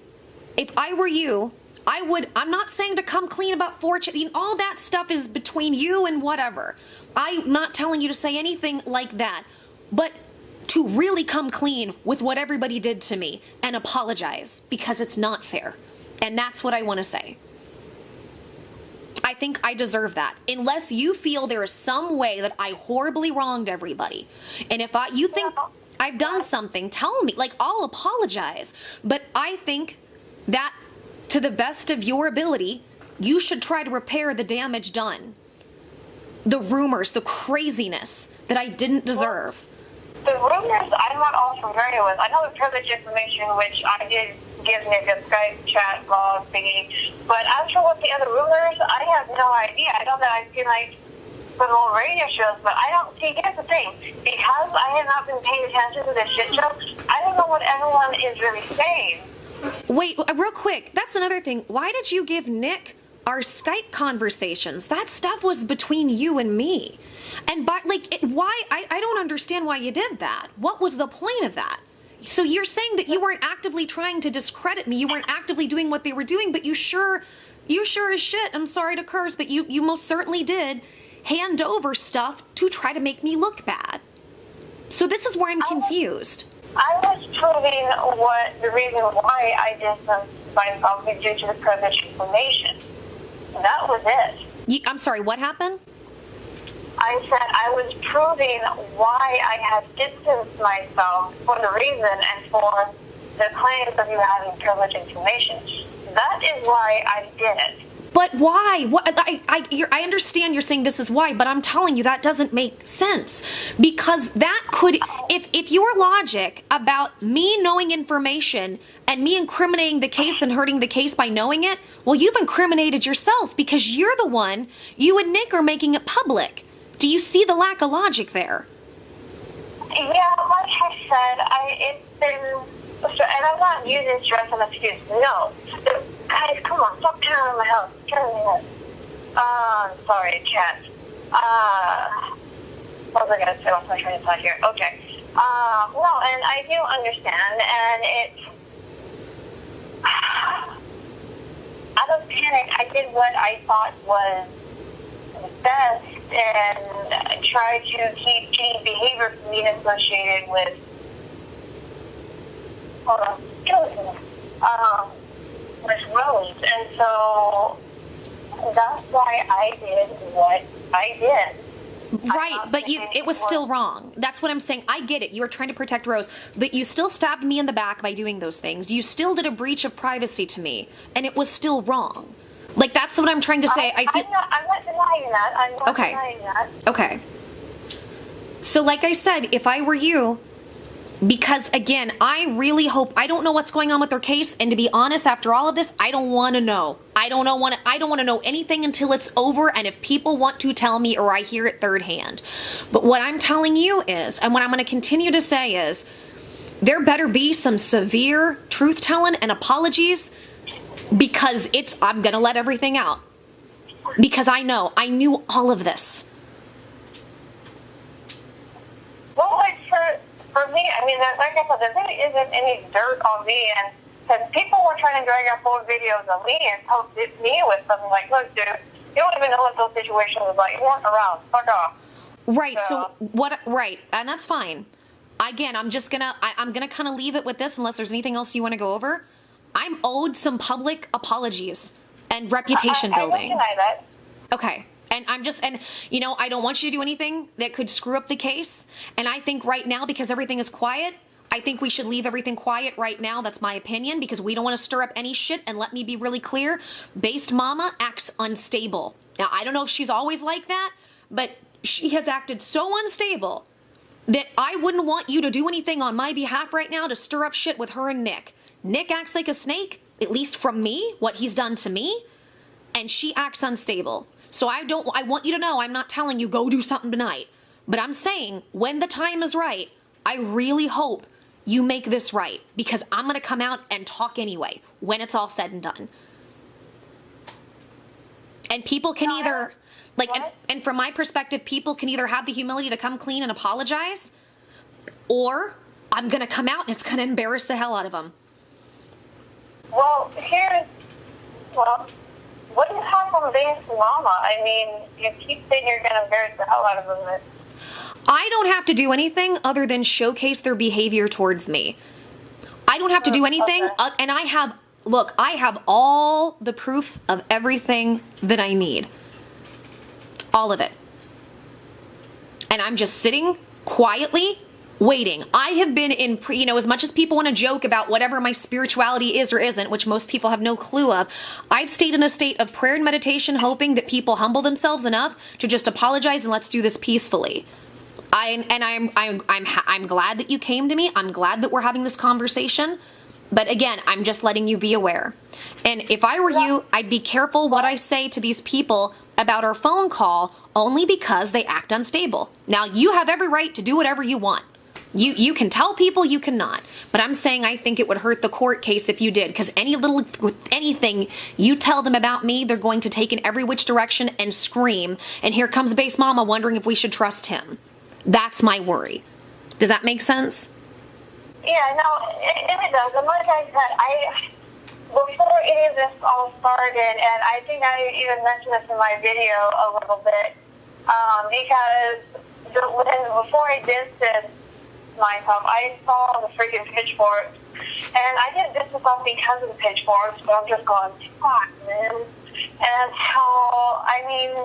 if I were you, I'm not saying to come clean about fortune. All that stuff is between you and whatever. I'm not telling you to say anything like that. But to really come clean with what everybody did to me and apologize, because it's not fair. And that's what I want to say. I think I deserve that. Unless you feel there is some way that I horribly wronged everybody. And if you think I've done something, tell me. Like, I'll apologize. But I think that, to the best of your ability, you should try to repair the damage done. The rumors, the craziness that I didn't deserve. The rumors I'm not all familiar with. I know the privileged information, which I did give Nick a Skype chat log thingy, but as for what the other rumors, I have no idea. I know that I've seen, like, some old radio shows, but I don't see. Here's the thing. Because I have not been paying attention to this shit show, I don't know what everyone is really saying. Wait, real quick. That's another thing. Why did you give Nick our Skype conversations? That stuff was between you and me. And why? I don't understand why you did that. What was the point of that? So you're saying that you weren't actively trying to discredit me. You weren't actively doing what they were doing, but you sure as shit, I'm sorry to curse, but you most certainly did hand over stuff to try to make me look bad. So this is where I'm confused. I was proving what the reason why I distanced myself was due to the privileged information. That was it. I'm sorry, what happened? I said I was proving why I had distanced myself for the reason and for the claims of you having privileged information. That is why I did it. But why? What? I understand you're saying this is why, but I'm telling you that doesn't make sense. Because that could, if your logic about me knowing information and me incriminating the case and hurting the case by knowing it, well, you've incriminated yourself because you're the one, you and Nick are making it public. Do you see the lack of logic there? Yeah, like I said, it's been, and I'm not using stress as an excuse. No. Guys, come on, stop tearing my house. Sorry, cat. What was I going to say? What's my train of thought here? Okay. No, and I do understand, and it's, out of panic, I did what I thought was best and tried to keep any behavior from being associated with, with Rose. And so that's why I did what I did. Right, but it was still wrong. That's what I'm saying. I get it. You were trying to protect Rose, but you still stabbed me in the back by doing those things. You still did a breach of privacy to me, and it was still wrong. Like, that's what I'm trying to say. I'm not denying that. I'm not denying that. Okay. So, like I said, if I were you, because, again, I really hope, I don't know what's going on with their case, and to be honest, after all of this, I don't want to know. I don't want to know anything until it's over, and if people want to tell me or I hear it third hand. But what I'm telling you is, and what I'm going to continue to say is, there better be some severe truth-telling and apologies, because I'm going to let everything out. Because I knew all of this. Well, like, for me, I mean, like I said, there really isn't any dirt on me, and because people were trying to drag up old videos of me and post me with something like, look, dude, you don't even know what those situations was like. You weren't around. Fuck off. Right, so what, right, and that's fine. Again, I'm gonna kind of leave it with this unless there's anything else you want to go over. I'm owed some public apologies and reputation building. I don't deny that. Okay. And I don't want you to do anything that could screw up the case. And I think right now, because everything is quiet, I think we should leave everything quiet right now. That's my opinion, because we don't want to stir up any shit. And let me be really clear, Based Mama acts unstable. Now, I don't know if she's always like that, but she has acted so unstable that I wouldn't want you to do anything on my behalf right now to stir up shit with her and Nick. Nick acts like a snake, at least from me, what he's done to me, and she acts unstable. So I want you to know, I'm not telling you go do something tonight, but I'm saying when the time is right, I really hope you make this right, because I'm going to come out and talk anyway when it's all said and done. And people can either, like, and from my perspective, people can either have the humility to come clean and apologize, or I'm going to come out and it's going to embarrass the hell out of them. Well, what do you have from Based Mama? I mean, you keep saying you're going to embarrass the hell out of them. I don't have to do anything other than showcase their behavior towards me. I don't have to do anything, and I have all the proof of everything that I need. All of it. And I'm just sitting quietly waiting. I have been in, as much as people want to joke about whatever my spirituality is or isn't, which most people have no clue of, I've stayed in a state of prayer and meditation, hoping that people humble themselves enough to just apologize and let's do this peacefully. I'm glad that you came to me. I'm glad that we're having this conversation. But again, I'm just letting you be aware. And if I were you, I'd be careful what I say to these people about our phone call, only because they act unstable. Now, you have every right to do whatever you want. You can tell people, you cannot. But I'm saying I think it would hurt the court case if you did, because anything you tell them about me, they're going to take in every which direction and scream. And here comes Based Mama wondering if we should trust him. That's my worry. Does that make sense? Yeah, no, it does. And like I said, before any of this all started, and I think I even mentioned this in my video a little bit, because before I distanced myself, I saw the freaking pitchforks, and I didn't distance myself because of the pitchforks, but I'm just going, fuck, man. And so, I mean,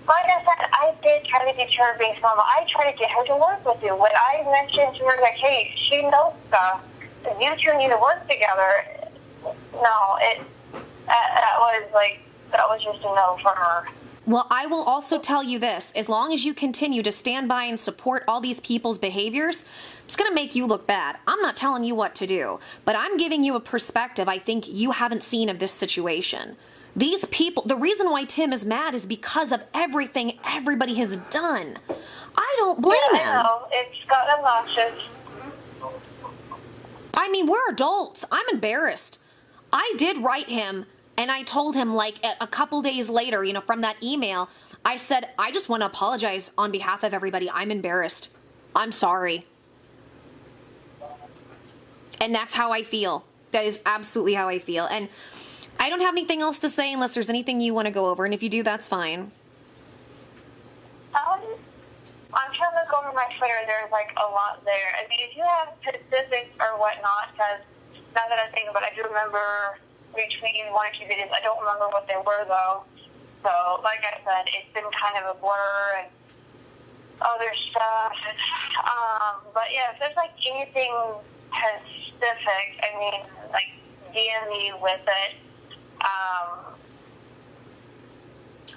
like I said, I did try to deter Based Mama. I tried to get her to work with you. When I mentioned to her, like, hey, she knows stuff, you two need to work together, no, that was just a no for her. Well, I will also tell you this. As long as you continue to stand by and support all these people's behaviors, it's going to make you look bad. I'm not telling you what to do, but I'm giving you a perspective I think you haven't seen of this situation. These people, the reason why Tim is mad is because of everything everybody has done. I don't blame him. I know. It's got obnoxious. I mean, we're adults. I'm embarrassed. I did write him, and I told him, like, a couple days later, from that email, I said, I just want to apologize on behalf of everybody. I'm embarrassed. I'm sorry. And that's how I feel. That is absolutely how I feel. And I don't have anything else to say unless there's anything you want to go over, and if you do, that's fine. I'm trying to go over my Twitter. There's, like, a lot there. I mean, if you have statistics or whatnot, because now that I think about it, I do remember between one or two videos. I don't remember what they were, though. So, like I said, it's been kind of a blur, and other stuff. But yeah, if there's like anything specific, I mean, like DM me with it.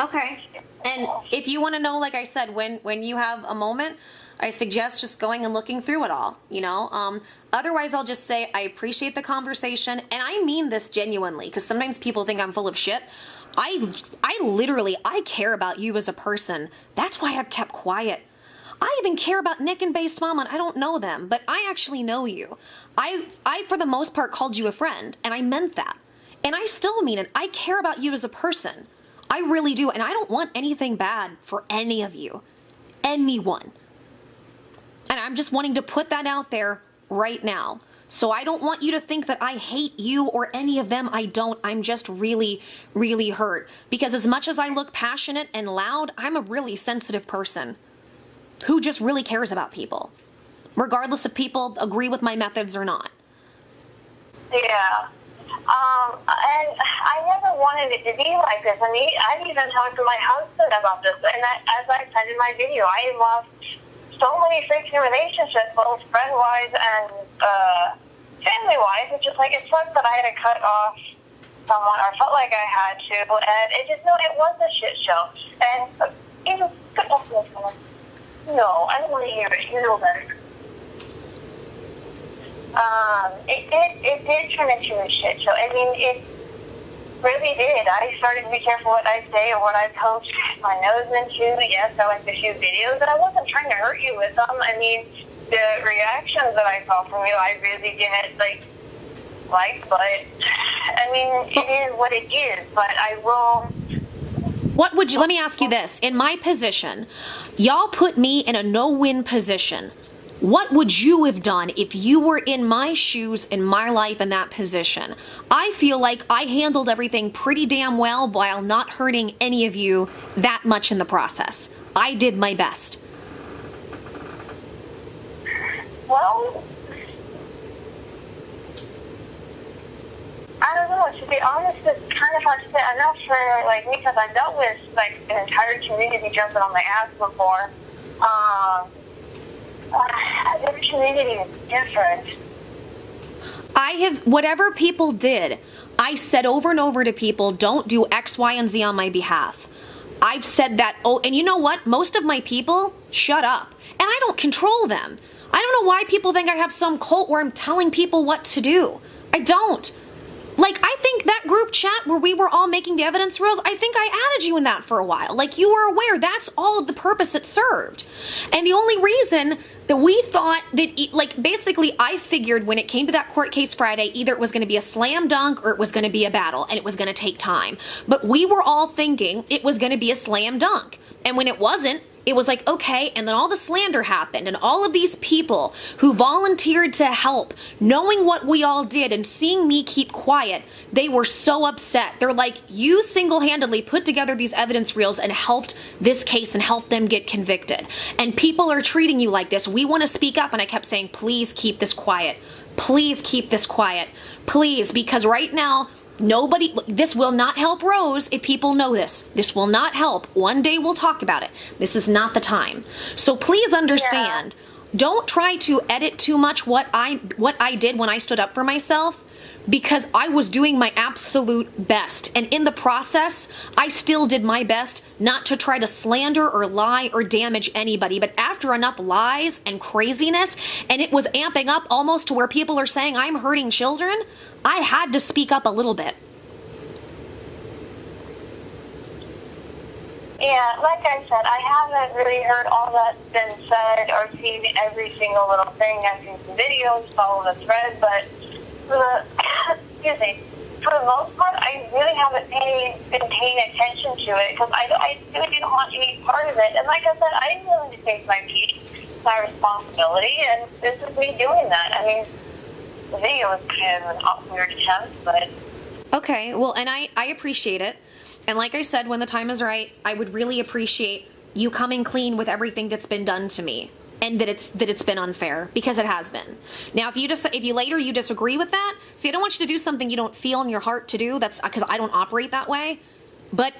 Okay. And if you want to know, like I said, when you have a moment, I suggest just going and looking through it all, you know. Otherwise, I'll just say I appreciate the conversation, and I mean this genuinely, because sometimes people think I'm full of shit. I literally care about you as a person. That's why I've kept quiet. I even care about Nick and Bass Mama, and I don't know them, but I actually know you. I for the most part called you a friend, and I meant that. And I still mean it. I care about you as a person. I really do, and I don't want anything bad for any of you. Anyone. And I'm just wanting to put that out there right now. So I don't want you to think that I hate you or any of them. I don't. I'm just really, really hurt. Because as much as I look passionate and loud, I'm a really sensitive person who just really cares about people, regardless if people agree with my methods or not. Yeah. And I never wanted it to be like this. I mean, I've even talked to my husband about this. And as I said in my video, I lost so many freaking relationships, both friend-wise and family-wise. It's just like, it sucks that I had to cut off someone, or felt like I had to. And it just, no, it was a shit show. And even, no, I don't want to hear it. You know better. It did turn into a shit show. I mean, it really did. I started to be careful what I say or what I post my nose into. Yes, I went to shoot videos, but I wasn't trying to hurt you with them. I mean, the reactions that I saw from you, I really didn't like, but I mean, it is what it is. But I will. What would you? Let me ask you this: in my position, y'all put me in a no-win position. What would you have done if you were in my shoes, in my life, in that position? I feel like I handled everything pretty damn well while not hurting any of you that much in the process. I did my best. Well, I don't know. To be honest, it's kind of hard to say enough for like me, because I've dealt with like an entire community jumping on my ass before. Every community is different. I have, whatever people did, I said over and over to people, don't do X, Y, and Z on my behalf. I've said that, oh, and you know what? Most of my people shut up, and I don't control them. I don't know why people think I have some cult where I'm telling people what to do. I don't. Like, I think that group chat where we were all making the evidence reels, I think I added you in that for a while. Like, you were aware that's all of the purpose it served. And the only reason that we thought that, like, basically I figured when it came to that court case Friday, either it was going to be a slam dunk or it was going to be a battle, and it was going to take time. But we were all thinking it was going to be a slam dunk. And when it wasn't, it was like, okay, and then all the slander happened, and all of these people who volunteered to help, knowing what we all did and seeing me keep quiet, they were so upset. They're like, you single-handedly put together these evidence reels and helped this case and helped them get convicted. And people are treating you like this. We want to speak up. And I kept saying, please keep this quiet. Please keep this quiet. Please, because right now, nobody, this will not help Rose if people know this. This will not help. One day we'll talk about it. This is not the time. So please understand, don't try to edit too much what I did when I stood up for myself, because I was doing my absolute best. And in the process, I still did my best not to try to slander or lie or damage anybody. But after enough lies and craziness, and it was amping up almost to where people are saying I'm hurting children, I had to speak up a little bit. Yeah, like I said, I haven't really heard all that's been said or seen every single little thing. I've seen some videos, follow the thread, but excuse me, for the most part, I really haven't been paying attention to it, because I really didn't want to be part of it. And like I said, I'm willing to take my piece, my responsibility, and this is me doing that. I mean, the video was kind of an awkward attempt, but... Okay, well, and I appreciate it. And like I said, when the time is right, I would really appreciate you coming clean with everything that's been done to me. And that it's been unfair, because it has been. Now, if you later you disagree with that, see, I don't want you to do something you don't feel in your heart to do. That's because I don't operate that way. But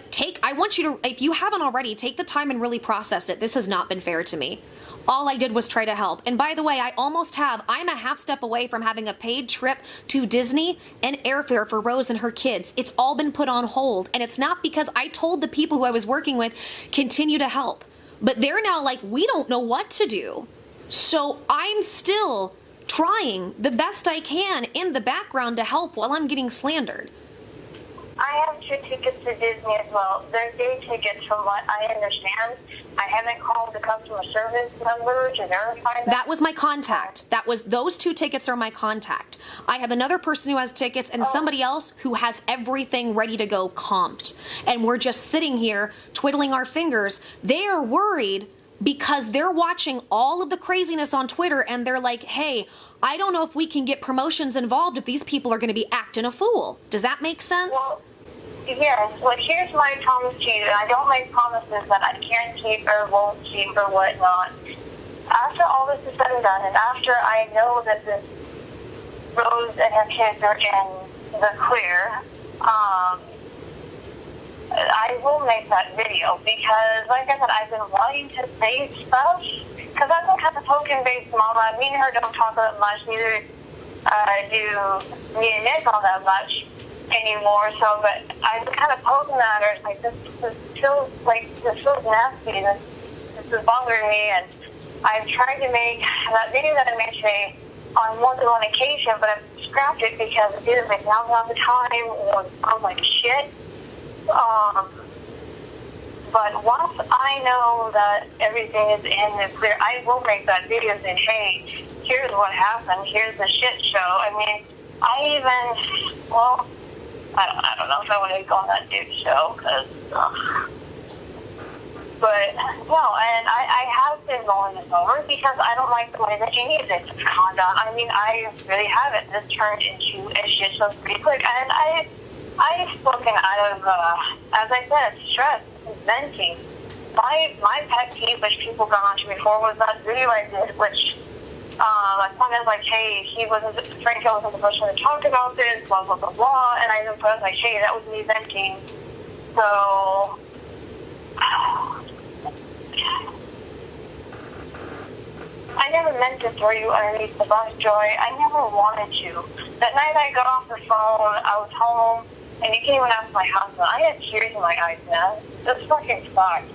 I want you to, if you haven't already, take the time and really process it. This has not been fair to me. All I did was try to help. And by the way, I'm a half step away from having a paid trip to Disney and airfare for Rose and her kids. It's all been put on hold. And it's not because I told the people who I was working with, continue to help. But they're now like, we don't know what to do. So I'm still trying the best I can in the background to help while I'm getting slandered. I have 2 tickets to Disney as well. They're day tickets from what I understand. I haven't called the customer service number to verify that. That was my contact. Those 2 tickets are my contact. I have another person who has tickets and somebody else who has everything ready to go comped. And we're just sitting here twiddling our fingers. They are worried because they're watching all of the craziness on Twitter and they're like, hey, I don't know if we can get promotions involved if these people are going to be acting a fool. Does that make sense? Well, yes. Well, here's my promise to you. I don't make promises that I can't keep or won't keep or whatnot. After all this is said and done, and after I know that this Rose and her kids are in the clear, I will make that video because, like I said, I've been wanting to say stuff because I'm kind of token-based mama. Me and her don't talk that much. Neither do me and Nick all that much anymore. So, but I've been kind of poking at her. It's like this feels nasty. This is bothering me, and I've tried to make that video that I made today on more than one occasion, but I've scrapped it because it didn't make now's not the time, or it sounds like shit. But once I know that everything is in the clear, I will make that video saying, hey, here's what happened, here's the shit show. I mean, I don't know if I want to go on that dude's show, but no, and I have been rolling this over because I don't like the way that you use it, Condon. I mean, I really haven't. This turned into a shit show pretty quick, and I've spoken out of, as I said, stress, venting. My pet peeve, which people got onto before, was that video I did, which my son is like, hey, Frank wasn't the person to talk about this, blah, blah, blah, blah, and I even was like, hey, that was me venting. So, I never meant to throw you underneath the bus, Joy. I never wanted to. That night I got off the phone, I was home, and you came and asked my husband. I had tears in my eyes, man. This fucking sucks.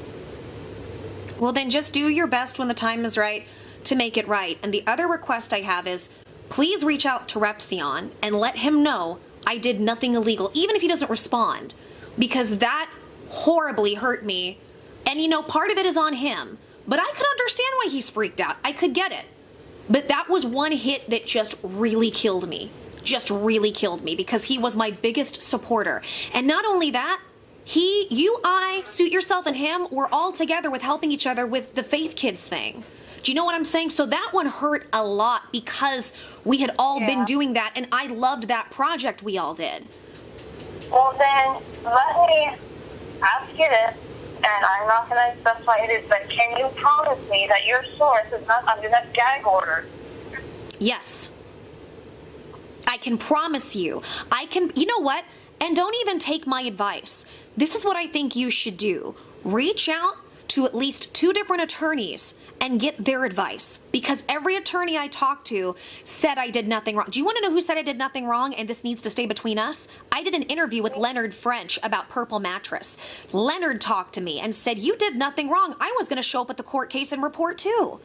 Well, then just do your best when the time is right to make it right. And the other request I have is, please reach out to Repsion and let him know I did nothing illegal, even if he doesn't respond, because that horribly hurt me. And, you know, part of it is on him, but I could understand why he's freaked out. I could get it. But that was one hit that just really killed me. Just really killed me because he was my biggest supporter. And not only that, Suit Yourself and him were all together with helping each other with the Faith Kids thing. Do you know what I'm saying? So that one hurt a lot because we had all been doing that, and I loved that project we all did. Well, then, let me ask you this, and I'm not going to specify who it is, but can you promise me that your source is not under that gag order? Yes. I can promise you. You know what? And don't even take my advice. This is what I think you should do. Reach out to at least 2 different attorneys and get their advice, because every attorney I talked to said I did nothing wrong. Do you want to know who said I did nothing wrong and this needs to stay between us? I did an interview with Leonard French about Purple Mattress. Leonard talked to me and said, you did nothing wrong. I was going to show up at the court case and report too.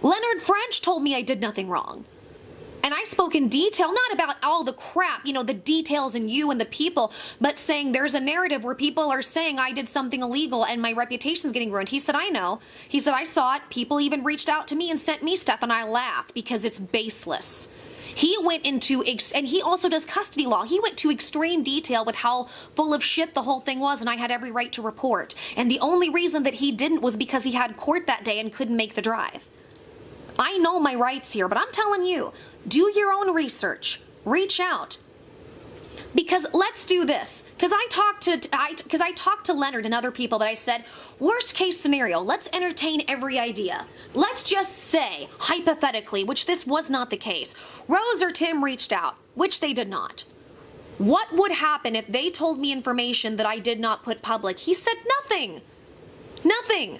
Leonard French told me I did nothing wrong. And I spoke in detail, not about all the crap, you know, the details and you and the people, but saying there's a narrative where people are saying I did something illegal and my reputation's getting ruined. He said, I know. He said, I saw it. People even reached out to me and sent me stuff, and I laughed because it's baseless. He went into, and he also does custody law. He went to extreme detail with how full of shit the whole thing was, and I had every right to report. And the only reason that he didn't was because he had court that day and couldn't make the drive. I know my rights here, but I'm telling you, do your own research. Reach out. Because let's do this. Because I talked to Leonard and other people, but I said, worst case scenario, let's entertain every idea. Let's just say, hypothetically, which this was not the case, Rose or Tim reached out, which they did not. What would happen if they told me information that I did not put public? He said nothing. Nothing.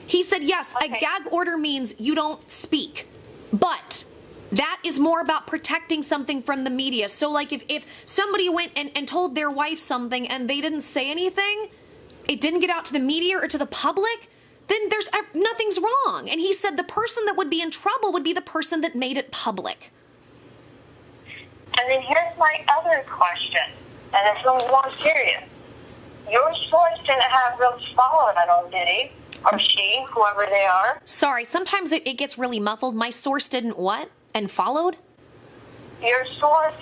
He said, yes, a gag order means you don't speak. But that is more about protecting something from the media. So like if somebody went and told their wife something and they didn't say anything, it didn't get out to the media or to the public, then nothing's wrong. And he said the person that would be in trouble would be the person that made it public. And then here's my other question, and this one's more serious. Your source didn't have Rose followed at all, did he? Or she, whoever they are? Sorry, sometimes it gets really muffled. My source didn't what? And followed? Your source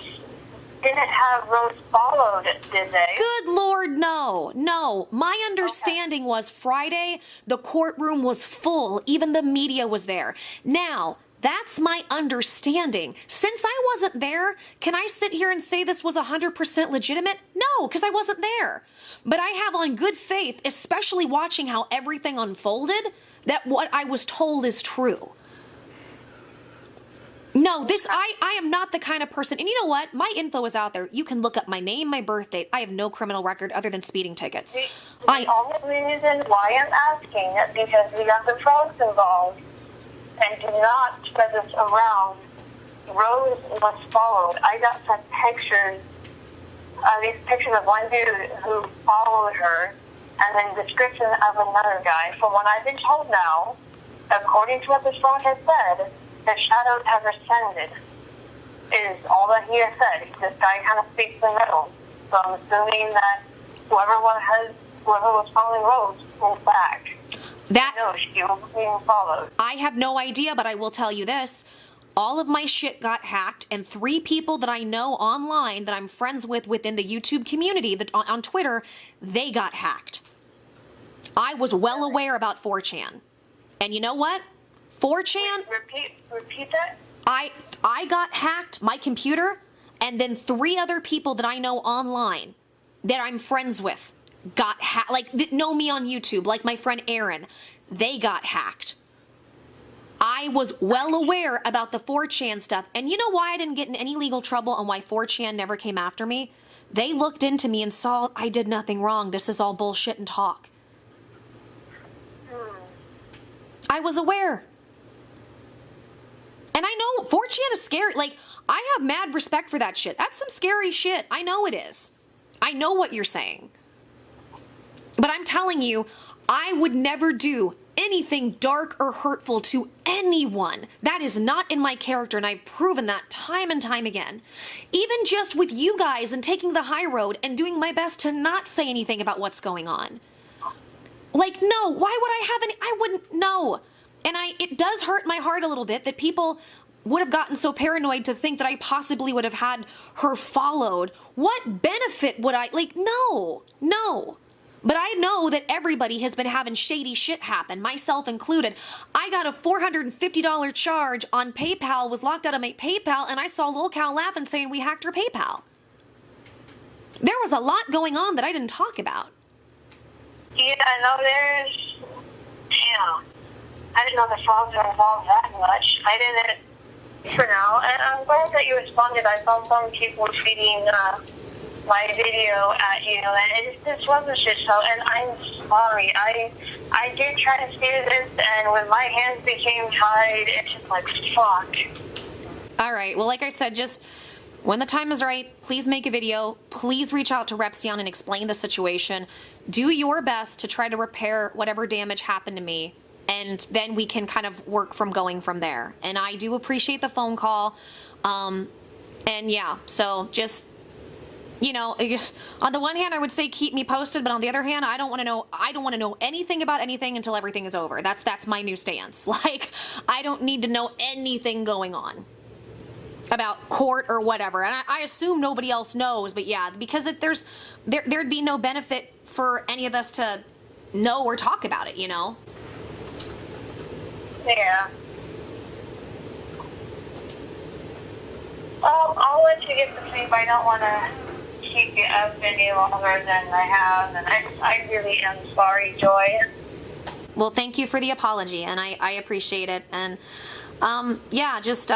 didn't have Rose followed, did they? Good Lord, no. No. My understanding was Friday, the courtroom was full. Even the media was there. Now, that's my understanding. Since I wasn't there, can I sit here and say this was 100% legitimate? No, because I wasn't there. But I have on good faith, especially watching how everything unfolded, that what I was told is true. No, I am not the kind of person, and you know what? My info is out there. You can look up my name, my birth date. I have no criminal record other than speeding tickets. The only reason why I'm asking is because we got the pros involved, and do not spread this around. Rose was followed. I got some pictures, these pictures of one dude who followed her, and then description of another guy. From what I've been told now, according to what this phone has said, the shadows have ascended, is all that he has said. This guy kind of speaks in the middle. So I'm assuming that whoever was following Rose pulled back. No, she was being followed. I have no idea, but I will tell you this. All of my shit got hacked, and 3 people that I know online that I'm friends with within the YouTube community on Twitter, they got hacked. I was well aware about 4chan. And you know what? 4chan... Repeat that? I got hacked, my computer, and then 3 other people that I know online that I'm friends with got hacked, like, that know me on YouTube, like my friend Aaron. They got hacked. I was well aware about the 4chan stuff, and you know why I didn't get in any legal trouble and why 4chan never came after me? They looked into me and saw I did nothing wrong. This is all bullshit and talk. I was aware. And I know 4chan is scary. Like, I have mad respect for that shit. That's some scary shit. I know it is. I know what you're saying. But I'm telling you, I would never do anything dark or hurtful to anyone. That is not in my character, and I've proven that time and time again. Even just with you guys and taking the high road and doing my best to not say anything about what's going on. Like, no, why would I have any... I wouldn't... No. And it does hurt my heart a little bit that people would have gotten so paranoid to think that I possibly would have had her followed. What benefit would I... Like, no. No. But I know that everybody has been having shady shit happen, myself included. I got a $450 charge on PayPal, was locked out of my PayPal, and I saw Lil Cow laughing saying we hacked her PayPal. There was a lot going on that I didn't talk about. Yeah, I know there's... Damn. I didn't know the frogs were involved that much. I didn't for now. And I'm glad that you responded. I saw some people tweeting my video at you, and it just was a shit show, and I'm sorry. I did try to steer this, and when my hands became tied, it's just like, fuck. All right. Well, like I said, just when the time is right, please make a video. Please reach out to Repsion and explain the situation. Do your best to try to repair whatever damage happened to me. And then we can kind of work from going from there. And I do appreciate the phone call. And yeah, so just, you know, on the one hand, I would say keep me posted, but on the other hand, I don't want to know anything about anything until everything is over. That's my new stance. Like, I don't need to know anything going on about court or whatever. And I assume nobody else knows, but yeah, because there'd be no benefit for any of us to know or talk about it, you know? Yeah. I'll let you get to sleep. I don't want to keep you up any longer than I have, and I really am sorry, Joy. Well, thank you for the apology, and I appreciate it. And yeah, just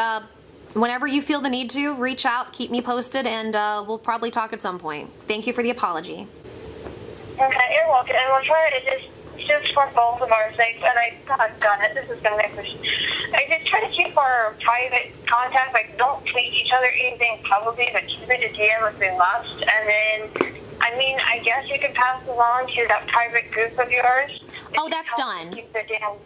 Whenever you feel the need to, reach out, keep me posted, and we'll probably talk at some point. Thank you for the apology. Okay, you're welcome. And we'll try to just for both of our sakes, and God, this is going to make me... I just try to keep our private contact, like, don't tweet each other anything publicly, but keep it to DM if we must. And then, I mean, I guess you can pass along to that private group of yours. Oh, that's done. Keep the damn...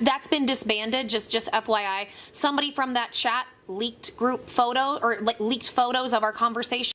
That's been disbanded, just FYI. Somebody from that chat leaked group photo, or leaked photos of our conversation.